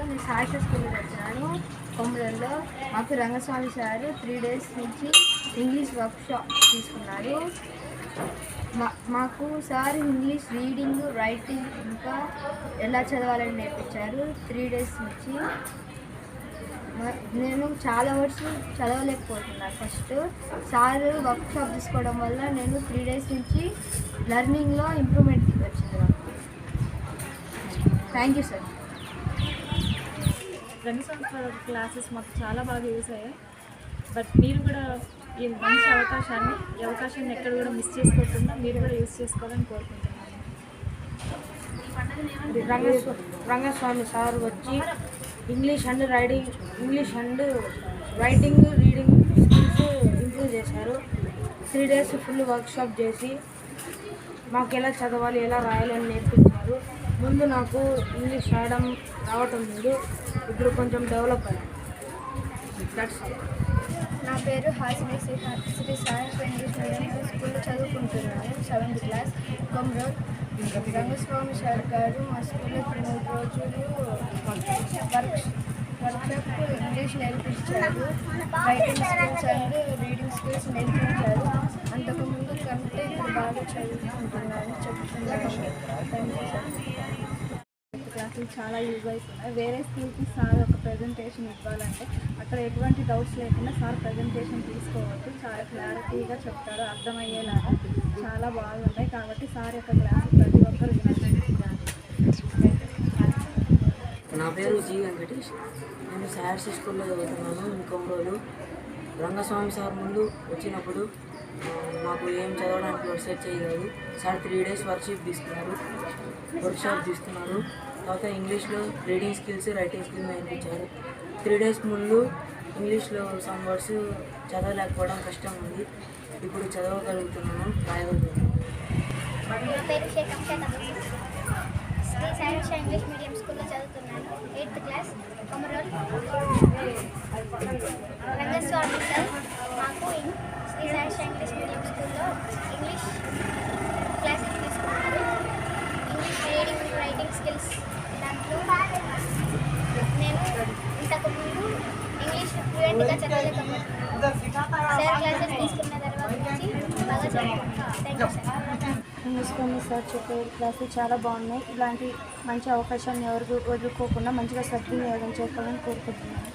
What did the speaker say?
నేను సాహిత్య స్కూల్కి వచ్చాను కొమ్మరంలో. మాకు రంగస్వామి సార్ 3 days నుంచి ఇంగ్లీష్ వర్క్షాప్ తీసుకున్నారు. మాకు సార్ ఇంగ్లీష్ రీడింగ్, రైటింగ్ ఇంకా ఎలా చదవాలని నేర్పించారు 3 days నుంచి. నేను చాలా వర్డ్స్ చదవలేకపోతున్నాను. ఫస్ట్ సార్ వర్క్షాప్ తీసుకోవడం వల్ల నేను 3 days నుంచి లెర్నింగ్లో ఇంప్రూవ్మెంట్ వచ్చింది నాకు. Thank you sir. Rangaswamy classes మాకు చాలా బాగా యూస్ అయ్యాయి. బట్ మీరు కూడా ఈ మంచి ఈ అవకాశాన్ని ఎక్కడ కూడా మిస్ చేసుకోకుండా మీరు కూడా యూస్ చేసుకోవాలని కోరుకుంటున్నాను. రంగస్వామి సార్ వచ్చి English and writing reading skills improve చేశారు. 3 days ఫుల్ వర్క్షాప్ చేసి మాకు ఎలా చదవాలి, ఎలా రాయాలి అని నేర్పించారు. ముందు నాకు ఇంగ్లీష్ రావటం లేదు, ఇప్పుడు కొంచెం డెవలప్ అయ్యాను. నా పేరు హాసిని. శ్రీ సాయి ఇంగ్లీష్ మీడియం స్కూల్లో చదువుకుంటున్నాను. 7th class కొమ్రోడ్. రంగస్వామి సార్ గారు మా స్కూల్లో 3 రోజులు వర్క్షాప్ ఇంగ్లీష్ నేర్పించారు. Writing skills and reading skills నేర్పించారు. అంతకుముందు కంటే ఇప్పుడు బాగా చదువుకుంటున్నాను చెప్తున్నాను. Thank you sir. క్లాసులు చాలా యూజ్ అవుతున్నాయి. వేరే స్కూల్కి సార్ ఒక ప్రజెంటేషన్ ఇవ్వాలంటే అక్కడ ఎటువంటి డౌట్స్ లేకుండా సార్ ప్రజెంటేషన్ తీసుకోవచ్చు. చాలా క్లారిటీగా చెప్తారు, అర్థమయ్యేలాగా చాలా బాగుంటాయి. కాబట్టి సార్ యొక్క క్లాసు ప్రతి ఒక్కరు వినాలి. నా పేరు జీ వెంకటేష్. నేను సాయర్స్ స్కూల్లో చదువుతున్నాను ఇంకొమరోలు. రంగస్వామి సార్ ముందు వచ్చినప్పుడు మాకు ఏం చదవడానికి వర్క్ చేయలేదు. సార్ 3 days వర్క్షాప్ తీసుకున్నారు. తర్వాత ఇంగ్లీష్లో రీడింగ్ స్కిల్స్, రైటింగ్ స్కిల్స్ నేర్పించారు. 3 days ముందు ఇంగ్లీష్లో సమ్ వర్డ్స్ చదవలేకపోవడం కష్టం ఉంది. ఇప్పుడు చదవగలుగుతున్నాను, రాయగలుగుతున్నాను. నా పేరు శ్రీ సాయి ఇంగ్లీష్ మీడియం స్కూల్లో చదువుతున్నాను. 8th class Komarole. Rangaswamy sir మాకు శ్రీ సాయి ఇంగ్లీష్ మీడియం స్కూల్లో ఇంగ్లీష్ క్లాసెస్ తీసుకున్నారు. ఇంగ్లీష్ రీడింగ్, రైటింగ్ స్కిల్స్ దాంట్లో నేను ఇంతకుముందు ఇంగ్లీష్ ఫ్లూయెంట్గా చదవలేకపోతున్నాను. సార్ క్లాసెస్ తీసుకున్న తర్వాత నుంచి బాగా చదువుకుంటాను. Thank you sir. Rangaswamy sir చెప్పే క్లాసులు చాలా బాగున్నాయి. ఇలాంటి మంచి అవకాశాన్ని ఎవరు వదులుకోకుండా మంచిగా సద్వినియోగం చేసుకోవాలని కోరుకుంటున్నాను.